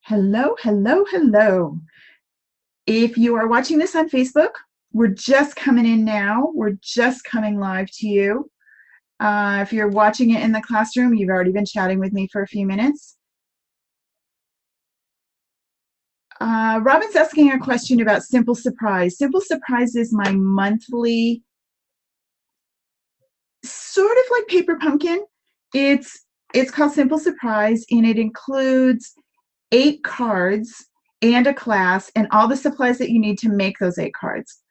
Hello, hello, hello. If you are watching this on Facebook, we're just coming in now. We're just coming live to you. If you're watching it in the classroom, you've already been chatting with me for a few minutes. Robin's asking a question about Simple Surprise. Simple Surprise is my monthly, sort of like Paper Pumpkin. It's called Simple Surprise, and it includes 8 cards and a class and all the supplies that you need to make those 8 cards.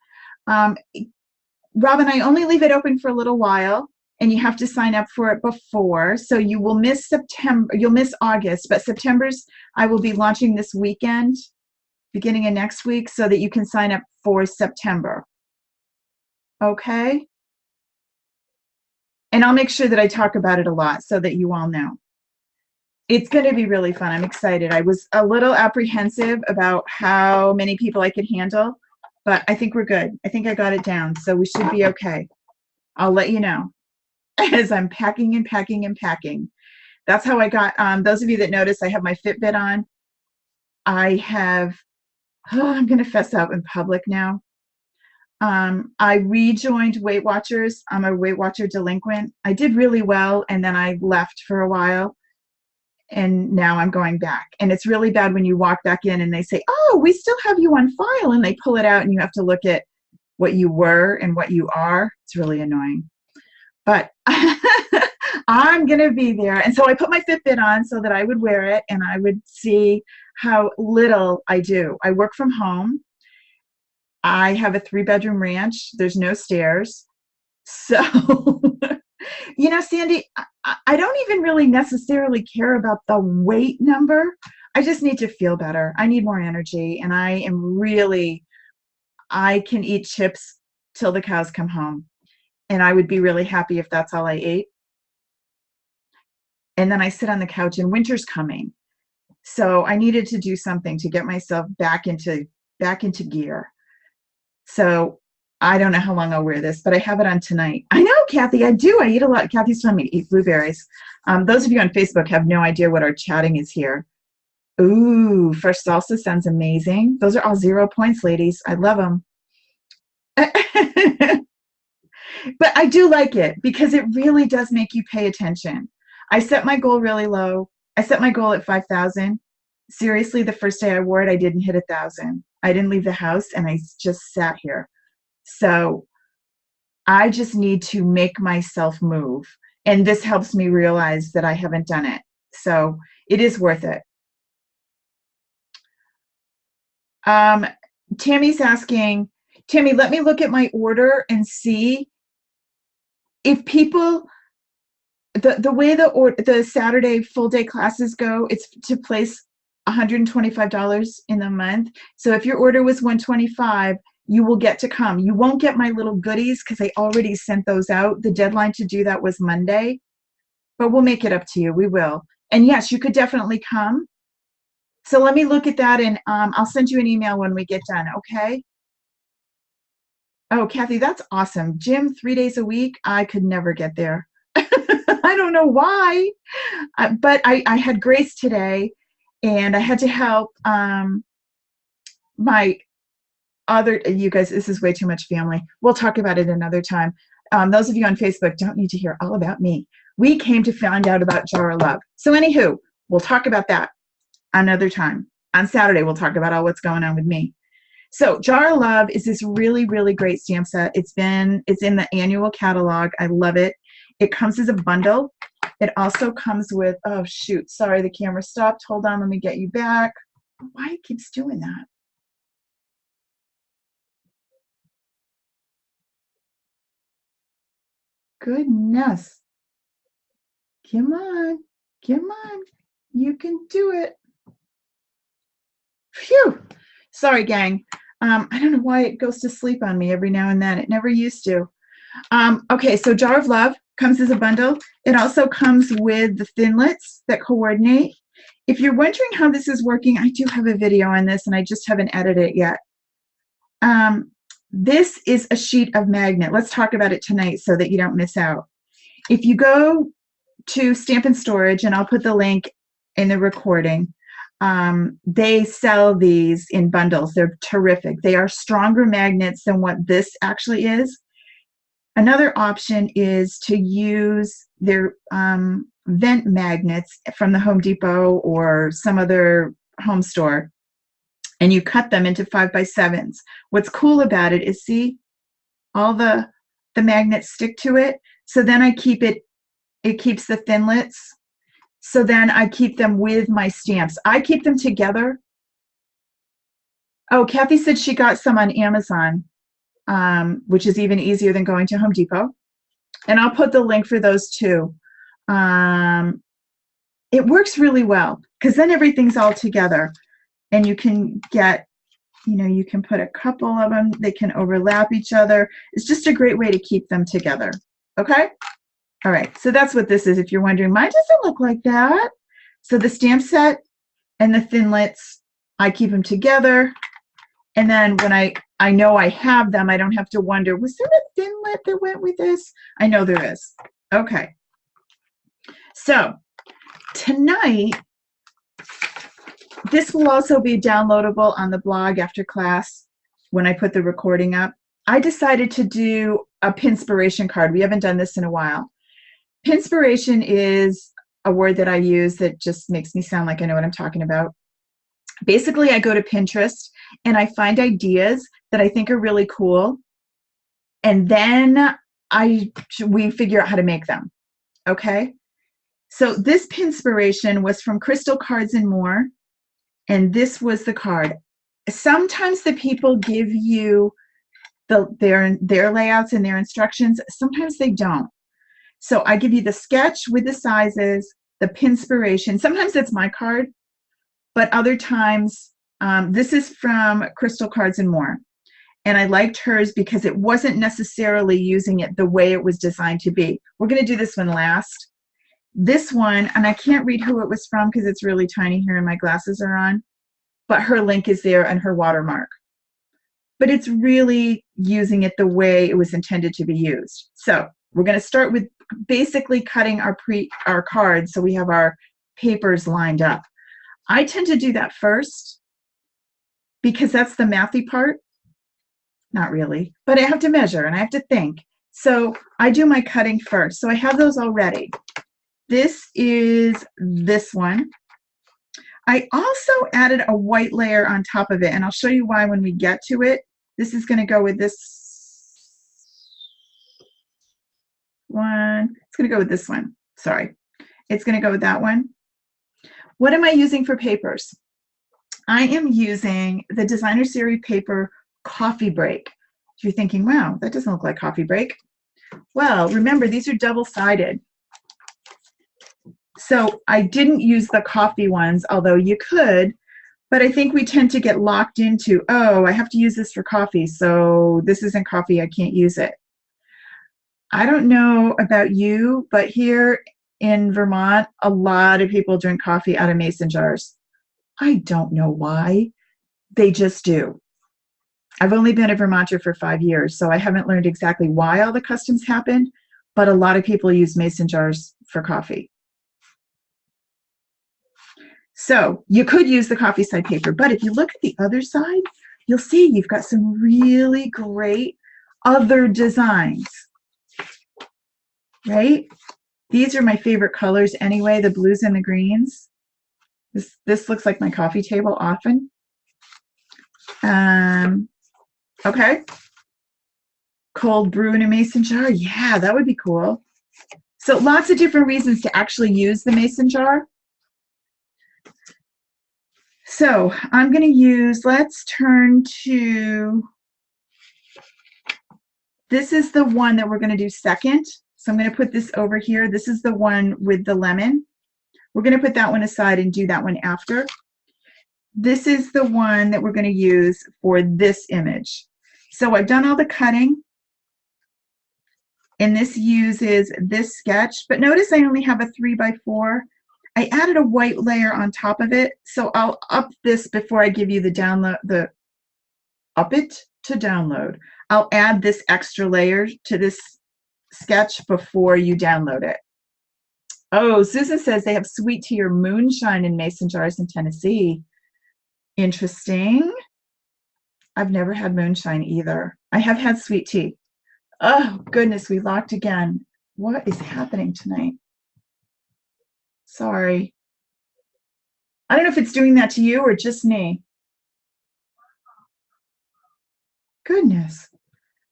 Robin, I only leave it open for a little while, and you have to sign up for it before, so you will miss September, you'll miss August, but September's I will be launching this weekend, beginning of next week, so that you can sign up for September. Okay? And I'll make sure that I talk about it a lot so that you all know. It's going to be really fun. I'm excited. I was a little apprehensive about how many people I could handle, but I think we're good. I think I got it down, so we should be okay. I'll let you know as I'm packing and packing and packing. That's how I got, those of you that notice, I have my Fitbit on. I have, I'm going to fess out in public now. I rejoined Weight Watchers. I'm a Weight Watcher delinquent. I did really well, and then I left for a while, and now I'm going back. And it's really bad when you walk back in and they say, oh, we still have you on file, and they pull it out and you have to look at what you were and what you are. It's really annoying. But I'm going to be there. And so I put my Fitbit on so that I would wear it and I would see how little I do. I work from home. I have a 3-bedroom ranch. There's no stairs. So, you know, Sandy, I don't even really necessarily care about the weight number. I just need to feel better. I need more energy. And I can eat chips till the cows come home. And I would be really happy if that's all I ate. And then I sit on the couch, and winter's coming. So I needed to do something to get myself back into gear. So I don't know how long I'll wear this, but I have it on tonight. I know, Kathy, I do. I eat a lot. Kathy's telling me to eat blueberries. Those of you on Facebook have no idea what our chatting is here. Ooh, fresh salsa sounds amazing. Those are all 0 points, ladies. I love them. But I do like it because it really does make you pay attention. I set my goal really low. I set my goal at 5,000. Seriously, the first day I wore it, I didn't hit 1,000. I didn't leave the house, and I just sat here. So I just need to make myself move. And this helps me realize that I haven't done it. So it is worth it. Tammy's asking, Tammy, let me look at my order and see if people, the way the Saturday full day classes go, it's to place $125 in the month. So if your order was $125, you will get to come. You won't get my little goodies because I already sent those out. The deadline to do that was Monday, but we'll make it up to you. We will. And yes, you could definitely come. So let me look at that, and I'll send you an email when we get done, okay? Oh, Kathy, that's awesome. Gym 3 days a week, I could never get there. I don't know why, but I had Grace today, and I had to help my other, you guys, this is way too much family. We'll talk about it another time. Those of you on Facebook don't need to hear all about me. We came to find out about Jar of Love. So anywho, we'll talk about that another time. On Saturday, we'll talk about all what's going on with me. So Jar of Love is this really, really great stamp set. It's in the annual catalog. I love it. It comes as a bundle. It also comes with, oh shoot, sorry, the camera stopped. Hold on, let me get you back. Why it keeps doing that? Goodness. Come on. Come on. You can do it. Phew. Sorry, gang. I don't know why it goes to sleep on me every now and then. It never used to. Okay, so Jar of Love comes as a bundle. It also comes with the thinlits that coordinate. If you're wondering how this is working, I do have a video on this, and I just haven't edited it yet. This is a sheet of magnet. Let's talk about it tonight so that you don't miss out. If you go to Stampin' Storage, and I'll put the link in the recording, They sell these in bundles. They're terrific. They are stronger magnets than what this actually is. Another option is to use their vent magnets from the Home Depot or some other home store, and you cut them into 5x7s. What's cool about it is, see, all the magnets stick to it. So then I keep it keeps the thinlits. So then I keep them with my stamps. I keep them together. Oh, Kathy said she got some on Amazon, which is even easier than going to Home Depot. And I'll put the link for those too. It works really well because then everything's all together, and you can get, you can put a couple of them. They can overlap each other. It's just a great way to keep them together. Okay? All right, so that's what this is. If you're wondering, mine doesn't look like that. So the stamp set and the thinlits, I keep them together. And then when I know I have them, I don't have to wonder, was there a thinlit that went with this? I know there is. Okay. So tonight, this will also be downloadable on the blog after class when I put the recording up. I decided to do a Pinspiration card. We haven't done this in a while. Pinspiration is a word that I use that just makes me sound like I know what I'm talking about. Basically, I go to Pinterest and I find ideas that I think are really cool, and then we figure out how to make them. Okay? So this Pinspiration was from Crystal Cards and More, and this was the card. Sometimes the people give you their layouts and their instructions. Sometimes they don't. So I give you the sketch with the sizes, the Pinspiration. Sometimes it's my card, but other times, this is from Crystal Cards and More. And I liked hers because it wasn't necessarily using it the way it was designed to be. We're going to do this one last. This one, and I can't read who it was from because it's really tiny here and my glasses are on, but her link is there and her watermark. But it's really using it the way it was intended to be used. So we're going to start with basically cutting our cards so we have our papers lined up. I tend to do that first because that's the mathy part. Not really, but I have to measure and I have to think. So I do my cutting first. So I have those all ready. This is this one. I also added a white layer on top of it, and I'll show you why when we get to it. This is going to go with this one. It's going to go with this one. Sorry. It's going to go with that one. What am I using for papers? I am using the Designer Series paper Coffee Break. If you're thinking, wow, that doesn't look like Coffee Break. Well, remember, these are double-sided. So I didn't use the coffee ones, although you could, but I think we tend to get locked into, oh, I have to use this for coffee, so this isn't coffee, I can't use it. I don't know about you, but here in Vermont, a lot of people drink coffee out of mason jars. I don't know why. They just do. I've only been a Vermonter for 5 years, so I haven't learned exactly why all the customs happened, but a lot of people use mason jars for coffee. So you could use the coffee side paper, but if you look at the other side, you'll see you've got some really great other designs, right? These are my favorite colors anyway, the blues and the greens. This looks like my coffee table often. Okay. Cold brew in a mason jar. Yeah, that would be cool. So lots of different reasons to actually use the mason jar. So I'm going to use, let's turn to, this is the one that we're going to do second. So I'm going to put this over here. This is the one with the lemon. We're going to put that one aside and do that one after. This is the one that we're going to use for this image. So I've done all the cutting, and this uses this sketch, but notice I only have a 3x4. I added a white layer on top of it, so I'll up this before I give you the download, up it to download. I'll add this extra layer to this sketch before you download it. Oh, Susan says they have sweet tea or moonshine in mason jars in Tennessee. Interesting. I've never had moonshine either. I have had sweet tea. Oh, goodness, we locked again. What is happening tonight? Sorry. I don't know if it's doing that to you or just me. Goodness.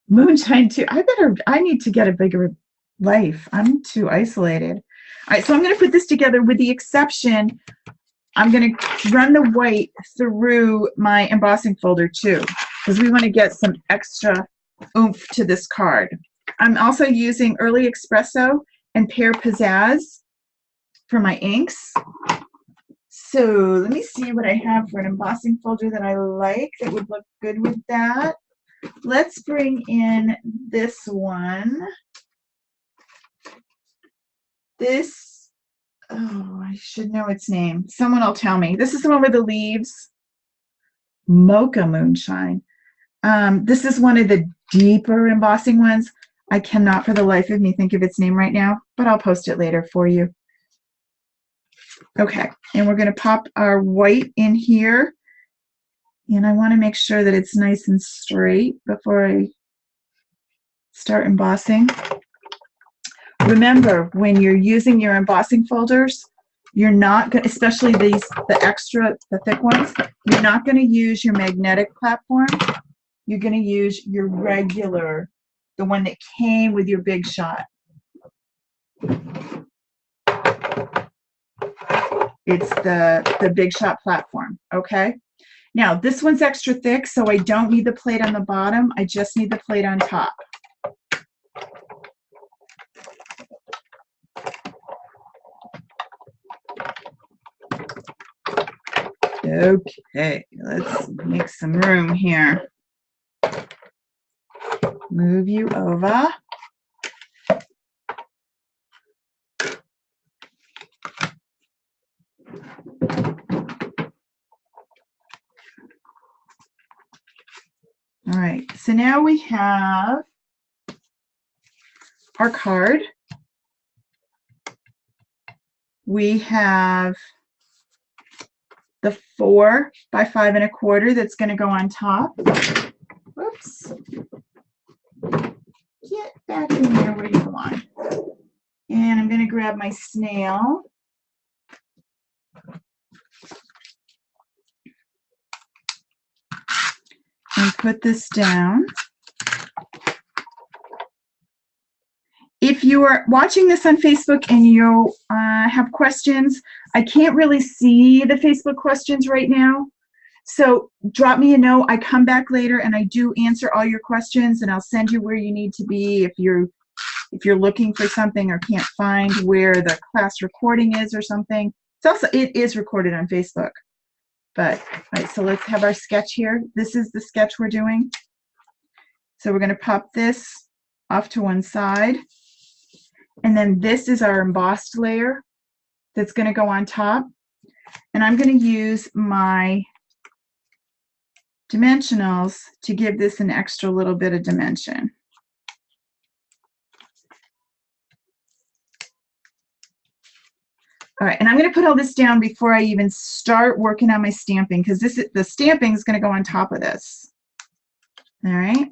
Moonshine too. I need to get a bigger life. I'm too isolated. All right, so I'm going to put this together with the exception, I'm going to run the white through my embossing folder too, because we want to get some extra oomph to this card. I'm also using Early Espresso and Pear Pizzazz for my inks. So let me see what I have for an embossing folder that I like that would look good with that. Let's bring in this one. This, oh, I should know its name. Someone will tell me. This is the one with the leaves. Mocha Moonshine. This is one of the deeper embossing ones. I cannot for the life of me think of its name right now, but I'll post it later for you. Okay, and we're going to pop our white in here. And I want to make sure that it's nice and straight before I start embossing. Remember, when you're using your embossing folders, you're not going to, especially these, the thick ones, you're not going to use your magnetic platform. You're going to use your regular, the one that came with your Big Shot. It's the Big Shot platform, okay? Now, this one's extra thick, so I don't need the plate on the bottom. I just need the plate on top. Okay, let's make some room here. Move you over. All right, so now we have our card. We have the 4 by 5 1/4 that's going to go on top. Whoops. Get back in there where you belong. And I'm going to grab my snail. And put this down. If you are watching this on Facebook and you have questions, I can't really see the Facebook questions right now. So drop me a note. I come back later and I do answer all your questions, and I'll send you where you need to be if you're looking for something or can't find where the class recording is or something. It is recorded on Facebook. But all right, so let's have our sketch here. This is the sketch we're doing. So we're going to pop this off to one side. And then this is our embossed layer that's going to go on top. And I'm going to use my dimensionals to give this an extra little bit of dimension. All right, and I'm going to put all this down before I even start working on my stamping, because the stamping is going to go on top of this. All right.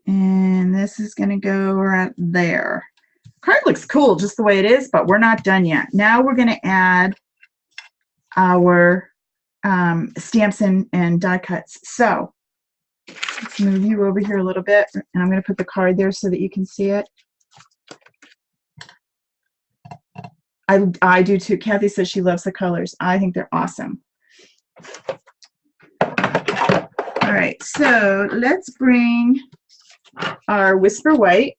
And this is going to go right there. Card looks cool just the way it is, but we're not done yet. Now we're going to add our stamps and die cuts. So let's move you over here a little bit, and I'm going to put the card there so that you can see it. I do too. Kathy says she loves the colors. I think they're awesome. All right, so let's bring our Whisper White.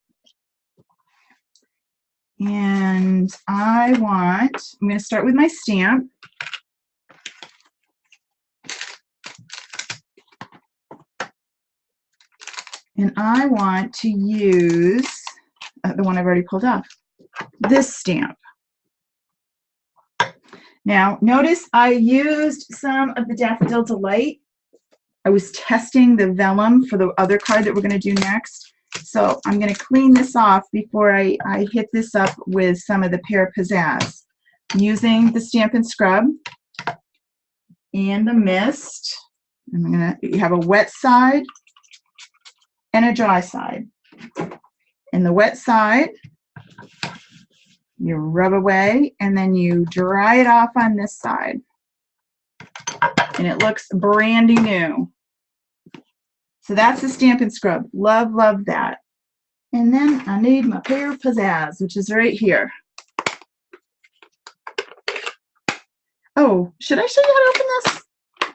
And I'm going to start with my stamp. And I want to use the one I've already pulled off, this stamp. Now, notice I used some of the Daffodil Delight I was testing the vellum for the other card that we're going to do next. So I'm going to clean this off before I hit this up with some of the Pear Pizzazz. I'm using the Stampin' Scrub and the mist. I'm going to have a wet side and a dry side. In the wet side, you rub away and then you dry it off on this side. And it looks brandy new. So that's the Stampin' Scrub. Love, love that. And then I need my Pear Pizzazz, which is right here. Oh, should I show you how to open this?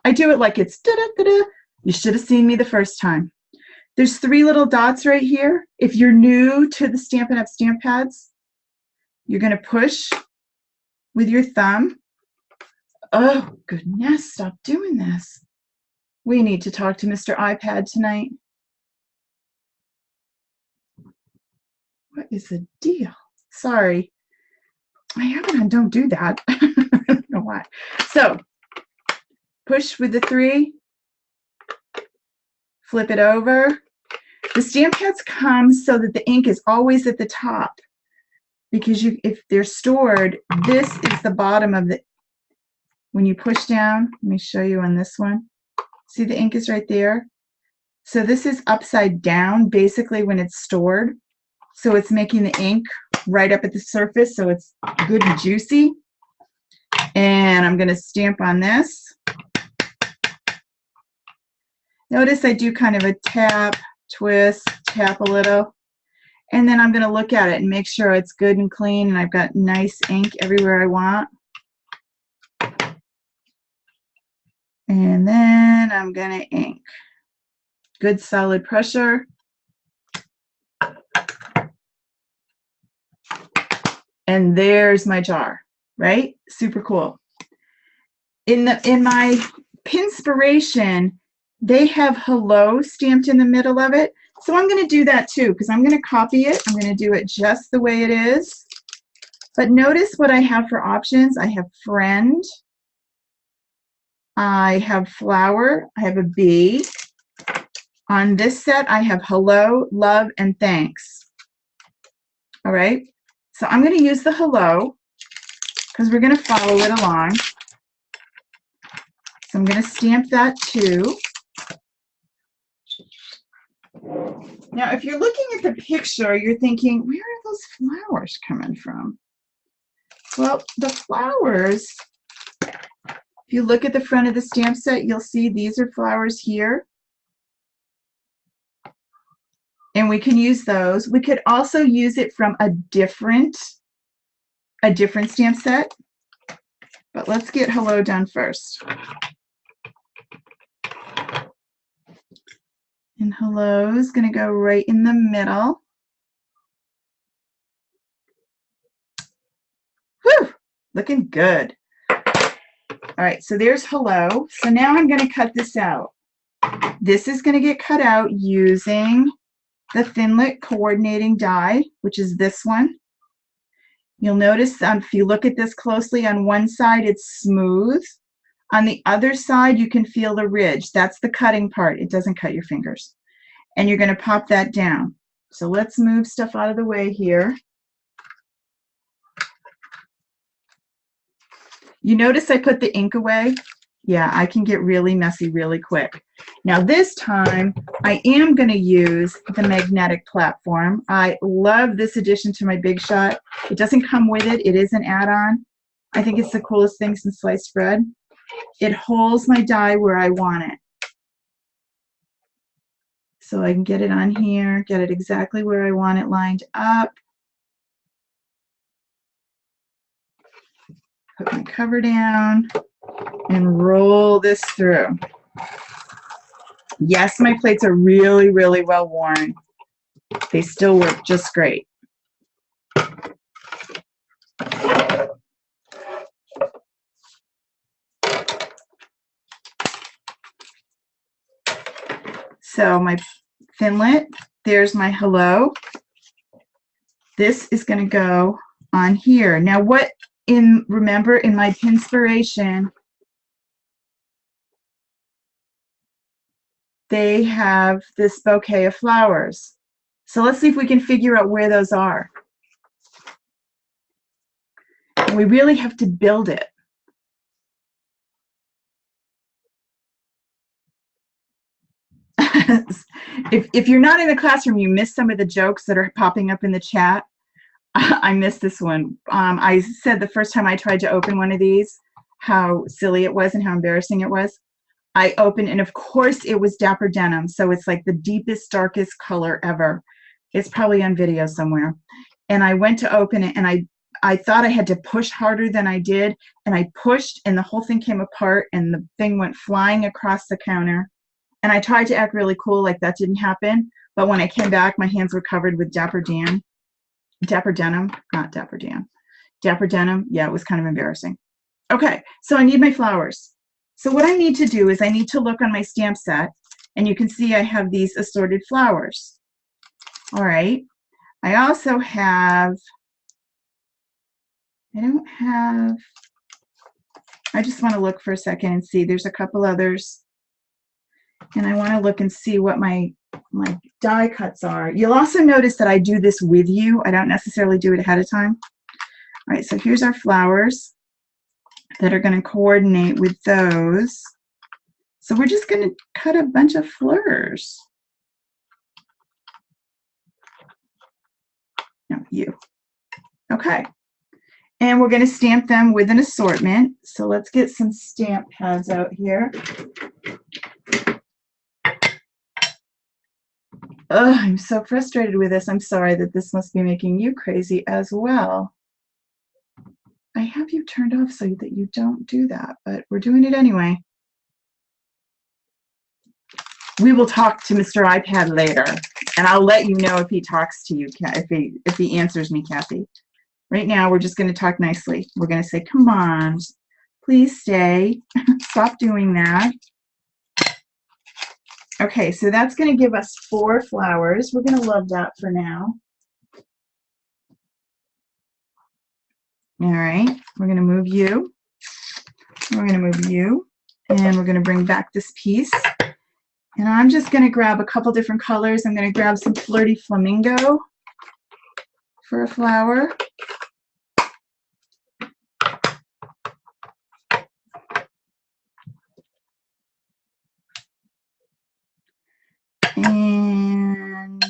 I do it like it's da-da-da-da. You should have seen me the first time. There's 3 little dots right here. If you're new to the Stampin' Up! Stamp pads, you're going to push with your thumb. Oh, goodness, stop doing this. We need to talk to Mr. iPad tonight. What is the deal? Sorry. I have it on don't do that. I don't know why. So, push with the 3. Flip it over. The stamp pads come so that the ink is always at the top. Because if they're stored, this is the bottom of the... When you push down, let me show you on this one. See, the ink is right there. So this is upside down, basically, when it's stored. So it's making the ink right up at the surface, so it's good and juicy. And I'm going to stamp on this. Notice I do kind of a tap, twist, tap a little. And then I'm going to look at it and make sure it's good and clean and I've got nice ink everywhere I want. And then I'm going to ink. Good solid pressure. And there's my jar, right? Super cool. In my Pinspiration, they have hello stamped in the middle of it. So I'm going to do that too, because I'm going to copy it. I'm going to do it just the way it is. But notice what I have for options. I have friend. I have flower. I have a bee. On this set, I have hello, love, and thanks. All right. So I'm going to use the hello because we're going to follow it along. So I'm going to stamp that too. Now, if you're looking at the picture, you're thinking, where are those flowers coming from? Well, the flowers, if you look at the front of the stamp set, you'll see these are flowers here. And we can use those. We could also use it from a different stamp set. But let's get hello done first. And hello is going to go right in the middle. Whew, looking good. All right, so there's hello. So now I'm going to cut this out. This is going to get cut out using the Thinlit coordinating die, which is this one. You'll notice if you look at this closely, on one side it's smooth. On the other side, you can feel the ridge. That's the cutting part. It doesn't cut your fingers. And you're going to pop that down. So let's move stuff out of the way here. You notice I put the ink away? Yeah, I can get really messy really quick. Now this time, I am going to use the magnetic platform. I love this addition to my Big Shot. It doesn't come with it. It is an add-on. I think it's the coolest thing since sliced bread. It holds my die where I want it. So I can get it on here, get it exactly where I want it lined up. Put my cover down and roll this through. Yes, my plates are really, really well worn. They still work just great. So my Thinlit, there's my hello. This is going to go on here. Now remember in my Pinspiration, they have this bouquet of flowers. So let's see if we can figure out where those are. And we really have to build it. If you're not in the classroom, you miss some of the jokes that are popping up in the chat. I missed this one. I said the first time I tried to open one of these, how silly it was and how embarrassing it was. I opened, and of course it was Dapper Denim, so it's like the deepest, darkest color ever. It's probably on video somewhere. And I went to open it, and I thought I had to push harder than I did, and I pushed, and the whole thing came apart, and the thing went flying across the counter. And I tried to act really cool like that didn't happen, but when I came back, my hands were covered with Dapper Denim, not Dapper Dan. Dapper Denim, yeah, it was kind of embarrassing. Okay, so I need my flowers. So what I need to do is I need to look on my stamp set, and you can see I have these assorted flowers. All right, I also have, I just want to look for a second and see, there's a couple others, and I want to look and see what my die cuts are. You'll also notice that I do this with you. I don't necessarily do it ahead of time. All right, so here's our flowers that are going to coordinate with those. So we're just going to cut a bunch of fleurs. No, you. Okay. And we're going to stamp them with an assortment. So let's get some stamp pads out here. Ugh, I'm so frustrated with this. I'm sorry that this must be making you crazy as well. I have you turned off so that you don't do that, but we're doing it anyway. We will talk to Mr. iPad later, and I'll let you know if he talks to you, if he answers me, Kathy. Right now, we're just going to talk nicely. We're going to say, come on, please stay. Stop doing that. Okay, so that's going to give us 4 flowers. We're going to love that for now. All right, we're going to move you. We're going to move you. And we're going to bring back this piece. And I'm just going to grab a couple different colors. I'm going to grab some Flirty Flamingo for a flower. And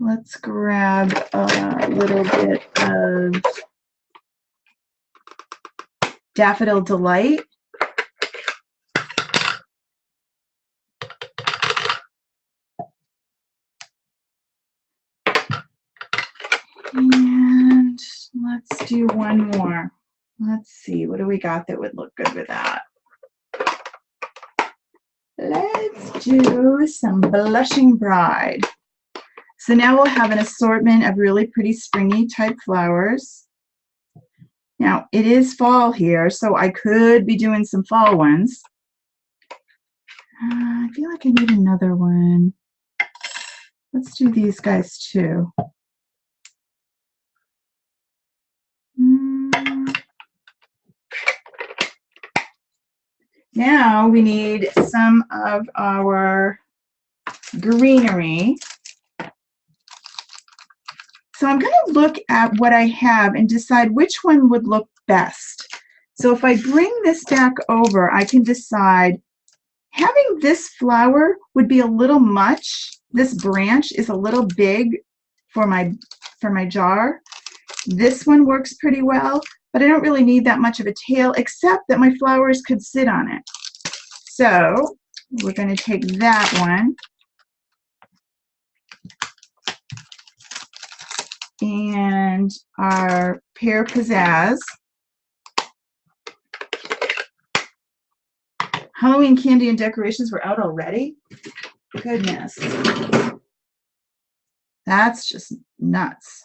let's grab a little bit of Daffodil Delight. And let's do one more. Let's see, what do we got that would look good with that? Let's do some Blushing Bride. So now we'll have an assortment of really pretty springy type flowers. Now, it is fall here, so I could be doing some fall ones. I feel like I need another one. Let's do these guys too. Now we need some of our greenery. So I'm going to look at what I have and decide which one would look best. So if I bring this stack over, I can decide having this flower would be a little much. This branch is a little big for my jar. This one works pretty well, but I don't really need that much of a tail, except that my flowers could sit on it. So we're going to take that one and our Pear Pizzazz. Halloween candy and decorations were out already? Goodness. That's just nuts.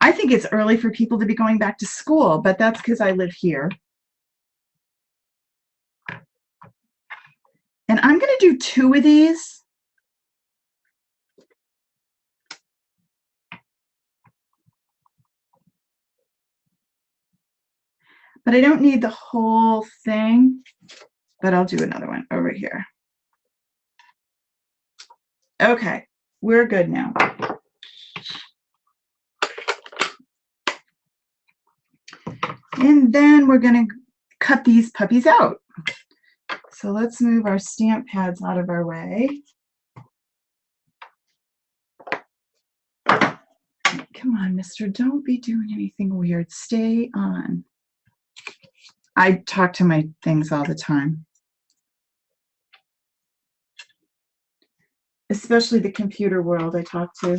I think it's early for people to be going back to school, but that's because I live here. And I'm going to do 2 of these. But I don't need the whole thing. but I'll do another one over here. Okay, we're good now. And then we're going to cut these puppies out. So let's move our stamp pads out of our way. Come on, mister, don't be doing anything weird. Stay on. I talk to my things all the time. Especially the computer world I talk to.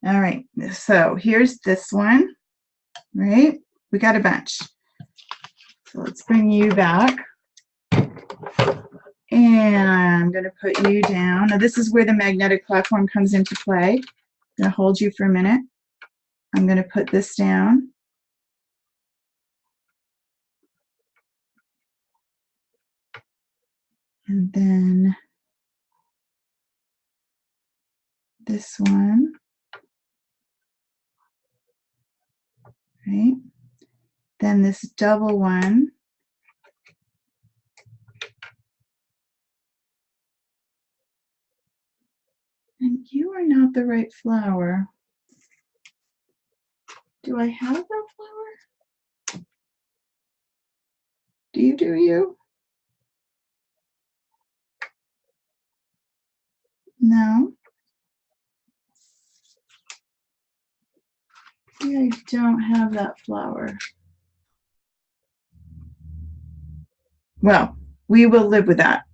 All right, so here's this one, right? We got a bunch. So let's bring you back. And I'm going to put you down. Now this is where the magnetic platform comes into play. I'm going to hold you for a minute. I'm going to put this down. And then this one. Right? Then this double one. And you are not the right flower. Do I have that flower? Do you? No. Yeah, I don't have that flower. Well, we will live with that.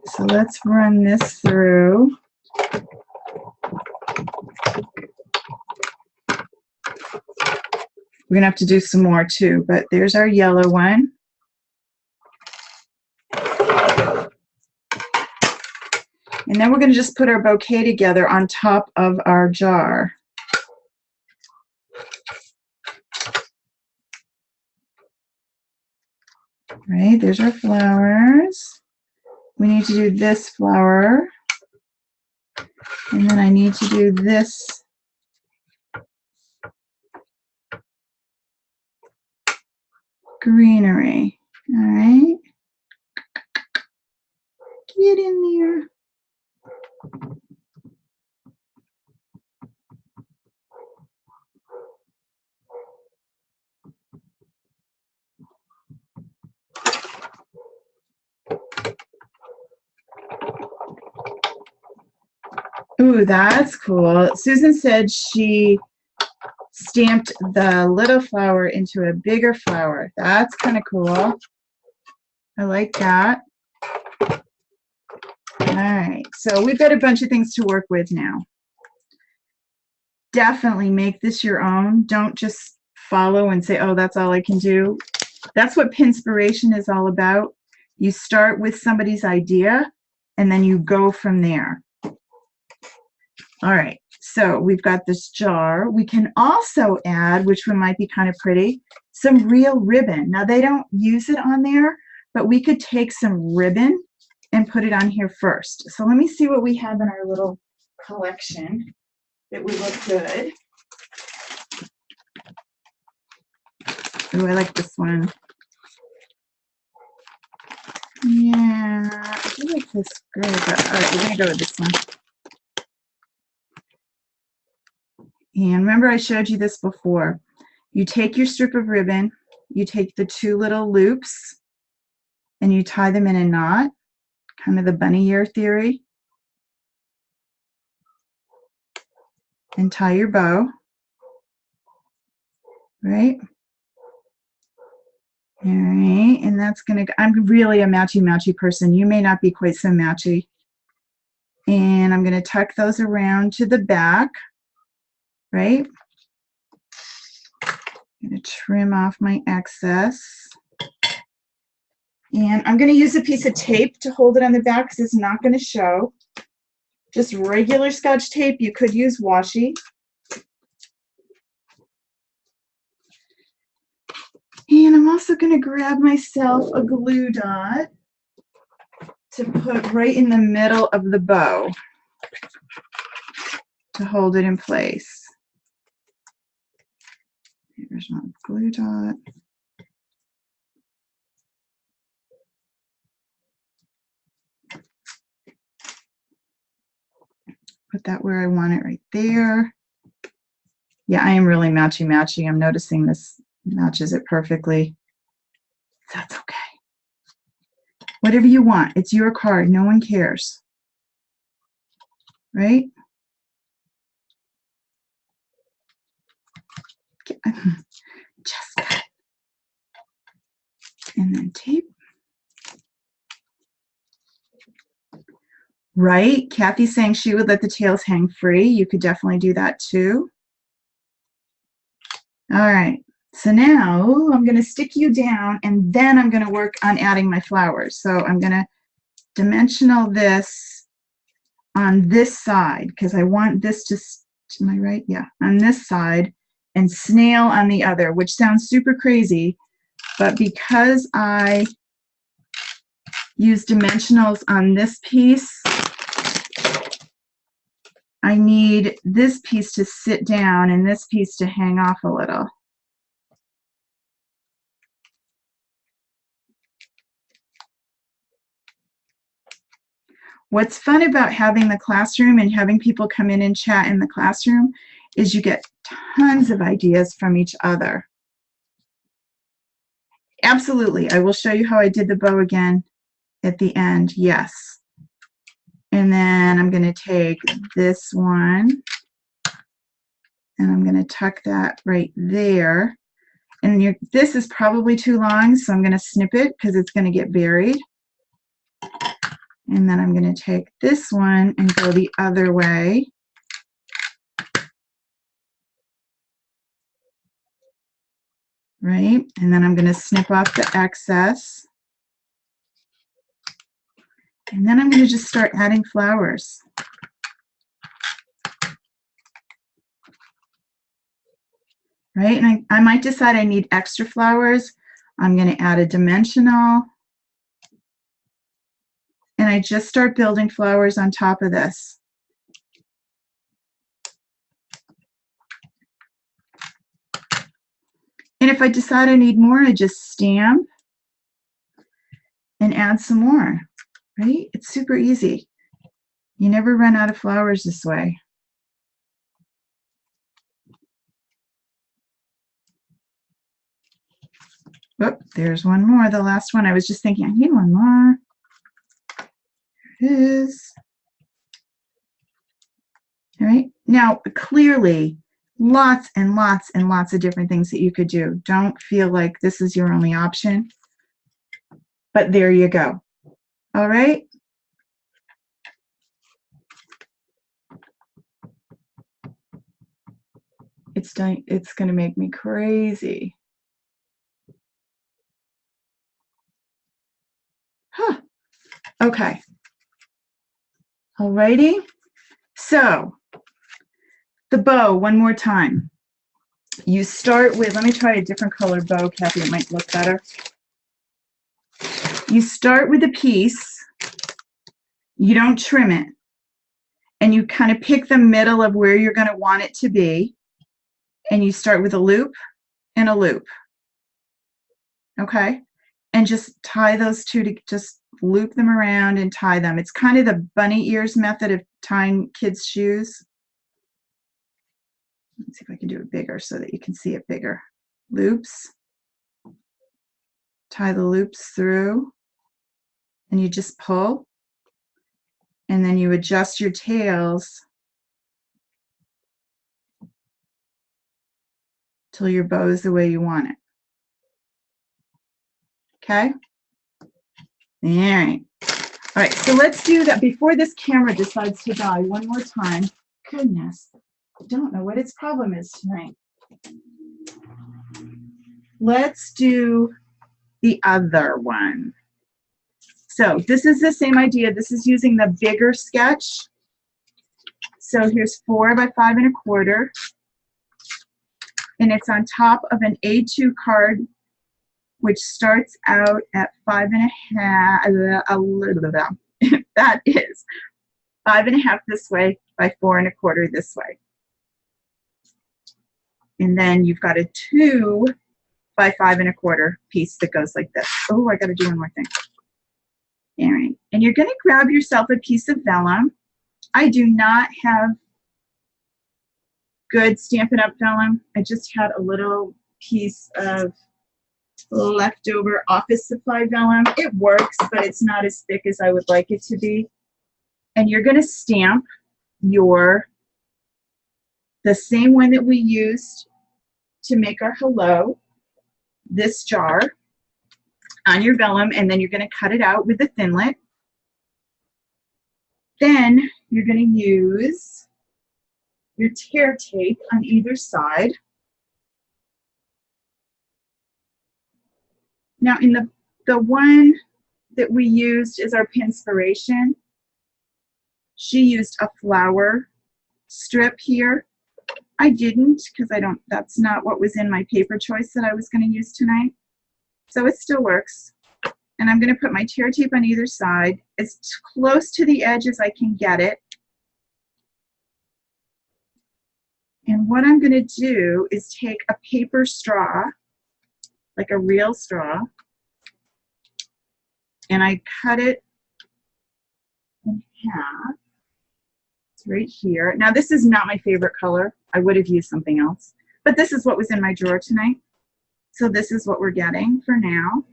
So let's run this through. We're going to have to do some more too, but there's our yellow one. And then we're going to just put our bouquet together on top of our jar. Right, there's our flowers. We need to do this flower. And then I need to do this greenery. All right. Get in there. Ooh, that's cool. Susan said she stamped the little flower into a bigger flower. That's kind of cool. I like that. All right, so we've got a bunch of things to work with now. Definitely make this your own. Don't just follow and say, oh, that's all I can do. That's what Pinspiration is all about. You start with somebody's idea, and then you go from there. All right, so we've got this jar. We can also add, which one might be kind of pretty, some real ribbon. Now, they don't use it on there, but we could take some ribbon and put it on here first. So let me see what we have in our little collection that would look good. Oh, I like this one. Yeah, I do like this girl, but all right, we're gonna go with this one. And remember, I showed you this before. You take your strip of ribbon, you take the two little loops, and you tie them in a knot, kind of the bunny ear theory, and tie your bow, right? All right, and that's gonna, I'm really a matchy person. You may not be quite so matchy. And I'm gonna tuck those around to the back, right? I'm gonna trim off my excess. And I'm gonna use a piece of tape to hold it on the back because it's not gonna show. Just regular Scotch tape. You could use washi. And I'm also going to grab myself a glue dot to put right in the middle of the bow to hold it in place. There's my glue dot. Put that where I want it, right there. Yeah, I am really matchy-matchy. I'm noticing this matches it perfectly. That's okay. Whatever you want. It's your card. No one cares. Right? Just cut. And then tape. Right? Kathy's saying she would let the tails hang free. You could definitely do that too. All right. So now I'm going to stick you down, and then I'm going to work on adding my flowers. So I'm going to dimensional this on this side because I want this to my right? Yeah, on this side, and snail on the other, which sounds super crazy, but because I use dimensionals on this piece, I need this piece to sit down and this piece to hang off a little. What's fun about having the classroom and having people come in and chat in the classroom is you get tons of ideas from each other. Absolutely. I will show you how I did the bow again at the end. Yes. And then I'm going to take this one and I'm going to tuck that right there. And this is probably too long, so I'm going to snip it because it's going to get buried. And then I'm going to take this one and go the other way. Right? And then I'm going to snip off the excess. And then I'm going to just start adding flowers. Right? And I might decide I need extra flowers. I'm going to add a dimensional. And I just start building flowers on top of this. And if I decide I need more, I just stamp and add some more. Right? It's super easy. You never run out of flowers this way. Whoop, there's one more, the last one. I was just thinking, I need one more. There it is. All right, now clearly, lots and lots and lots of different things that you could do. Don't feel like this is your only option, but there you go. All right. It's going to make me crazy. Huh. Okay. Alrighty. So the bow, one more time. You start with, let me try a different colored bow, Kathy, it might look better. You start with a piece, you don't trim it, and you kind of pick the middle of where you're going to want it to be, and you start with a loop and a loop. Okay? And just tie those two to just loop them around and tie them. It's kind of the bunny ears method of tying kids' shoes. Let's see if I can do it bigger so that you can see it bigger. Loops. Tie the loops through. And you just pull. And then you adjust your tails till your bow is the way you want it. Okay? All right. All right, so let's do that before this camera decides to die one more time. Goodness, I don't know what its problem is tonight. Let's do the other one. So this is the same idea. This is using the bigger sketch. So here's 4 by 5 1/4. And it's on top of an A2 card, which starts out at 5 1/2, a little bit. That is 5 1/2 this way by 4 1/4 this way. And then you've got a 2 by 5 1/4 piece that goes like this. Oh, I got to do one more thing. All right. And you're going to grab yourself a piece of vellum. I do not have good Stampin' Up! Vellum. I just had a little piece of leftover office supply vellum. It works, but it's not as thick as I would like it to be. And you're going to stamp the same one that we used to make our hello, this jar, on your vellum, and then you're going to cut it out with a Thinlit. Then you're going to use your tear tape on either side. Now in the one that we used is our Pinspiration. She used a flower strip here. I didn't, because that's not what was in my paper choice that I was going to use tonight. So it still works. And I'm going to put my tear tape on either side as close to the edge as I can get it. And what I'm going to do is take a paper straw, like a real straw, and I cut it in half. It's right here. Now this is not my favorite color. I would have used something else, but this is what was in my drawer tonight. So this is what we're getting for now.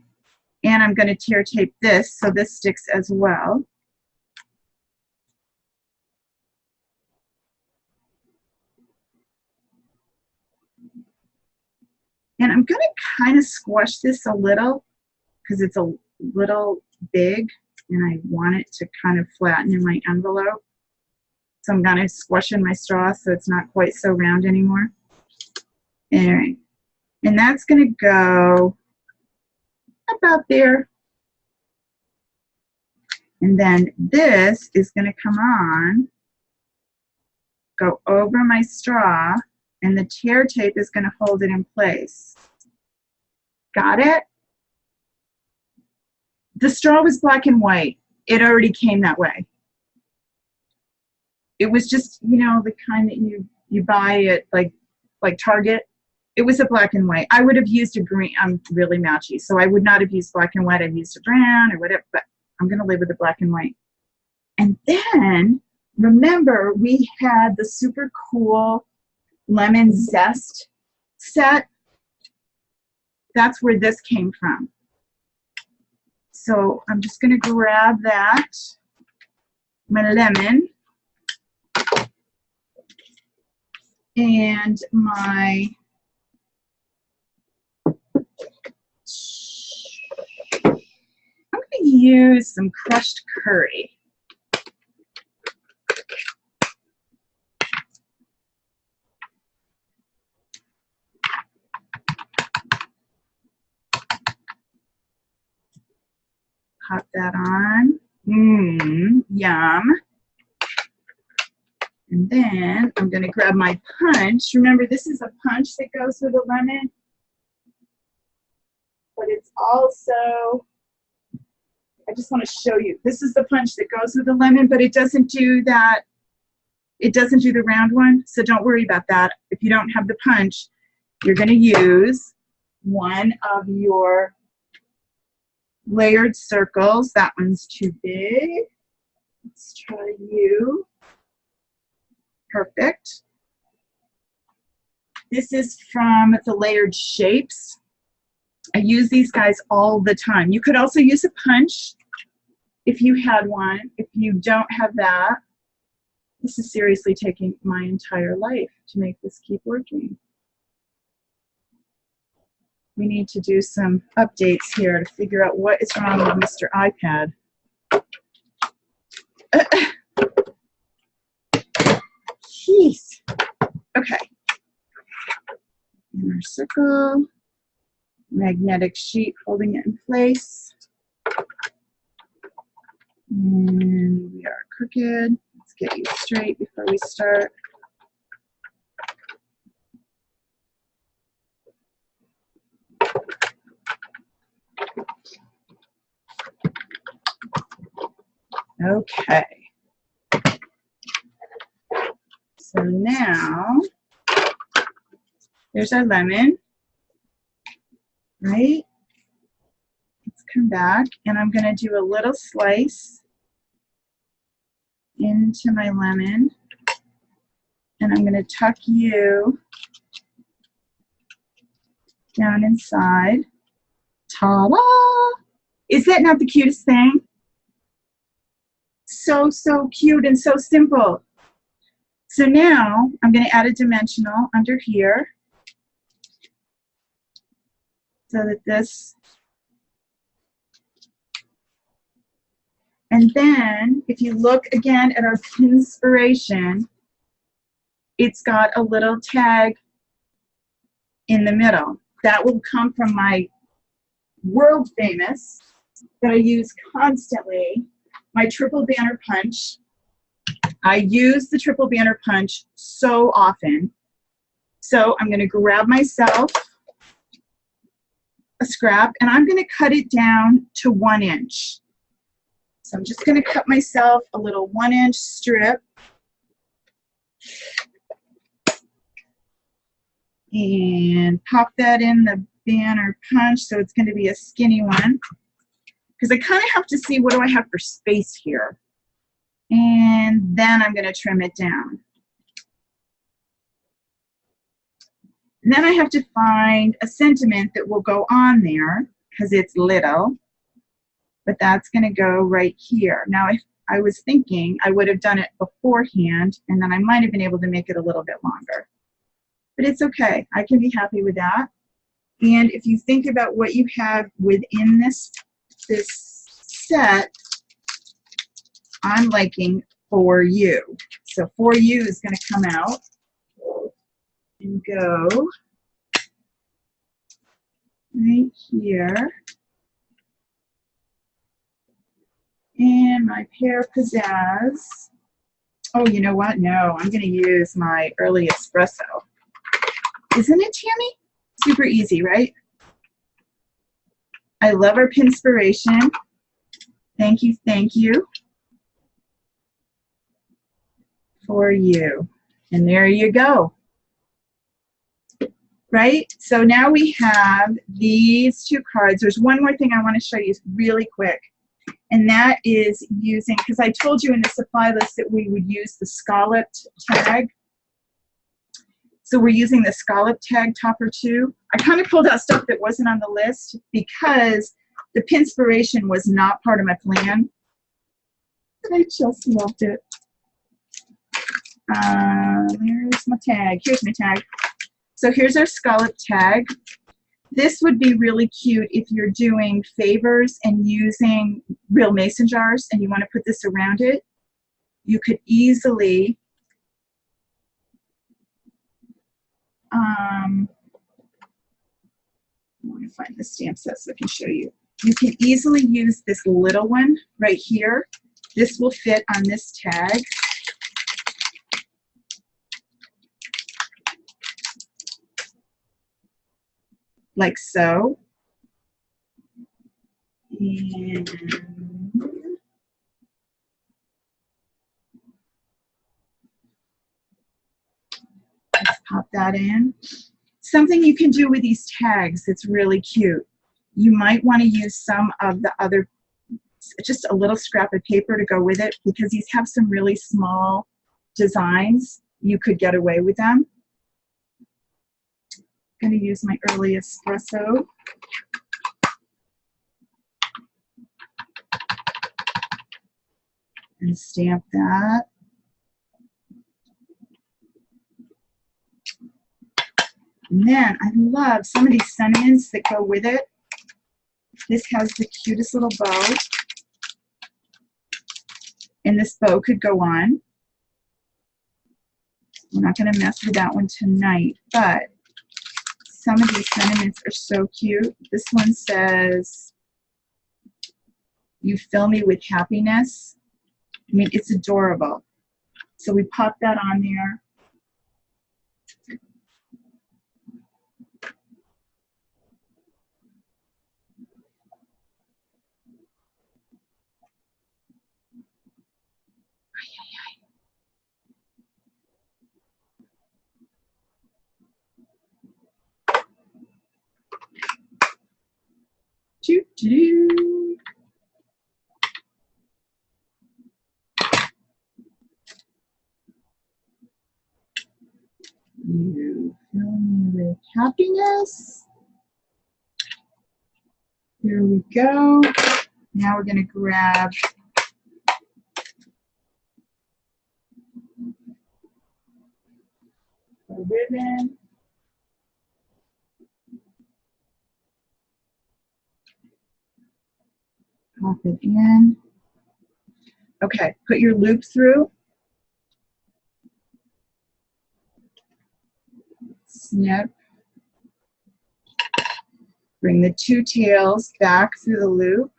And I'm going to tear tape this so this sticks as well. And I'm going to kind of squash this a little because it's a little big and I want it to kind of flatten in my envelope. So I'm going to squash in my straw so it's not quite so round anymore. All right. And that's going to go about there. And then this is going to come on, go over my straw, and the tear tape is going to hold it in place. Got it? The straw was black and white. It already came that way. It was just, you know, the kind that you buy at like Target. It was a black and white. I would have used a green. I'm really matchy, so I would not have used black and white. I've used a brown or whatever, but I'm going to live with the black and white. And then, remember, we had the super cool lemon zest set. That's where this came from. So I'm just going to grab that, my lemon, and my I'm going to use some crushed curry. Pop that on. Yum. And then I'm going to grab my punch. Remember, this is a punch that goes with a lemon, but it's also, I just want to show you, this is the punch that goes with the lemon, but it doesn't do that. It doesn't do the round one, so don't worry about that. If you don't have the punch, you're going to use one of your layered circles. That one's too big. Let's try you. Perfect. This is from the Layered Shapes. I use these guys all the time. You could also use a punch if you had one. If you don't have that, this is seriously taking my entire life to make this keep working. We need to do some updates here to figure out what is wrong with Mr. iPad. Jeez. Okay. In our circle, magnetic sheet holding it in place. And we are crooked. Let's get you straight before we start. Okay. So now There's our lemon, right? Let's come back, and I'm going to do a little slice into my lemon, and I'm going to tuck you down inside. Ta-da! Is that not the cutest thing? So, so cute and so simple. So now I'm going to add a dimensional under here so that this, and then if you look again at our Pinspiration, it's got a little tag in the middle. That will come from my world famous, that I use constantly, my triple banner punch. I use the triple banner punch so often. So I'm going to grab myself a scrap, and I'm going to cut it down to 1 inch. So I'm just going to cut myself a little 1-inch strip. And pop that in the banner punch, so it's going to be a skinny one. Because I kind of have to see, what do I have for space here? And then I'm going to trim it down. And then I have to find a sentiment that will go on there, because it's little. But that's going to go right here. Now, I was thinking I would have done it beforehand, and then I might have been able to make it a little bit longer. But it's okay. I can be happy with that. And if you think about what you have within this set, I'm liking For You. So For You is going to come out and go right here. And my Pear Pizzazz. Oh, you know what? No, I'm going to use my Early Espresso. Isn't it, Tammy? Super easy, right? I love our Pinspiration. Thank you, thank you. For You. And there you go. Right? So now we have these 2 cards. There's one more thing I want to show you really quick. And that is using, because I told you in the supply list that we would use the scalloped tag. So we're using the scallop tag topper too. I kind of pulled out stuff that wasn't on the list because the Pinspiration was not part of my plan. I just loved it. There's my tag. Here's my tag. So here's our scallop tag. This would be really cute if you're doing favors and using real mason jars and you want to put this around it. You could easily I want to find the stamp set so I can show you. You can easily use this little one right here. This will fit on this tag. Like so. And let's pop that in. Something you can do with these tags that's really cute. You might want to use some of the other, just a little scrap of paper to go with it, because these have some really small designs. You could get away with them. I'm going to use my Early Espresso. And stamp that. And then I love some of these sentiments that go with it. This has the cutest little bow. And this bow could go on. We're not going to mess with that one tonight, but some of these sentiments are so cute. This one says, "You fill me with happiness." I mean, it's adorable. So we pop that on there. Do-do. You fill me with happiness. Here we go. Now we're going to grab a ribbon. Pop it in. Okay, put your loop through. Snip. Bring the two tails back through the loop.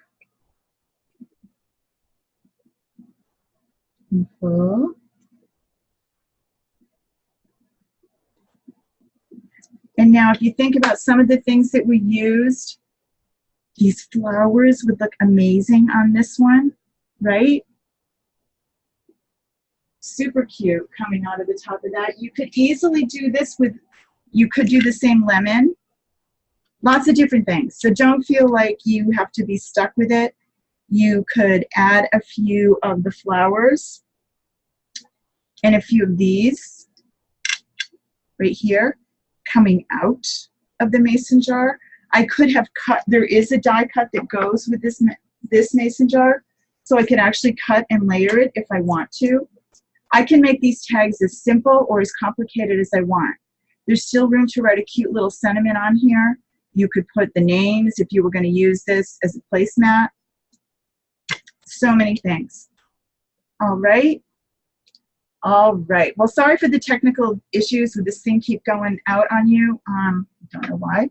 And pull. And now if you think about some of the things that we used, these flowers would look amazing on this one, right? Super cute coming out of the top of that. You could easily do this with, you could do the same lemon. Lots of different things. So don't feel like you have to be stuck with it. You could add a few of the flowers and a few of these right here coming out of the mason jar. I could have cut, there is a die cut that goes with this mason jar, so I could actually cut and layer it if I want to. I can make these tags as simple or as complicated as I want. There's still room to write a cute little sentiment on here. You could put the names if you were going to use this as a placemat. So many things. All right. All right. Well, sorry for the technical issues with this thing keep going out on you. Don't know why.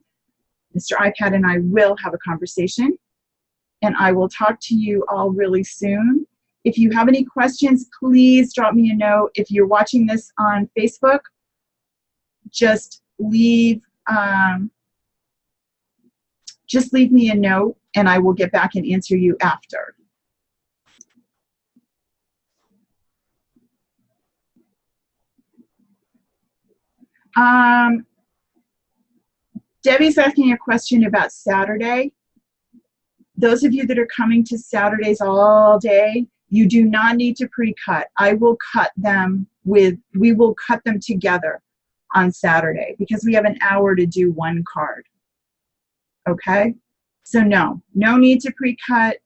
Mr. iPad and I will have a conversation, and I will talk to you all really soon. If you have any questions, please drop me a note. If you're watching this on Facebook, just leave me a note, and I will get back and answer you after. Debbie's asking a question about Saturday. Those of you that are coming to Saturdays all day, you do not need to pre-cut. I will cut them with, we will cut them together on Saturday because we have an hour to do one card. Okay? So no need to pre-cut.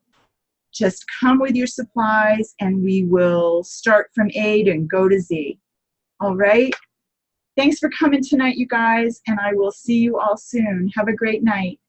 Just come with your supplies and we will start from A and go to Z. All right? Thanks for coming tonight, you guys, and I will see you all soon. Have a great night.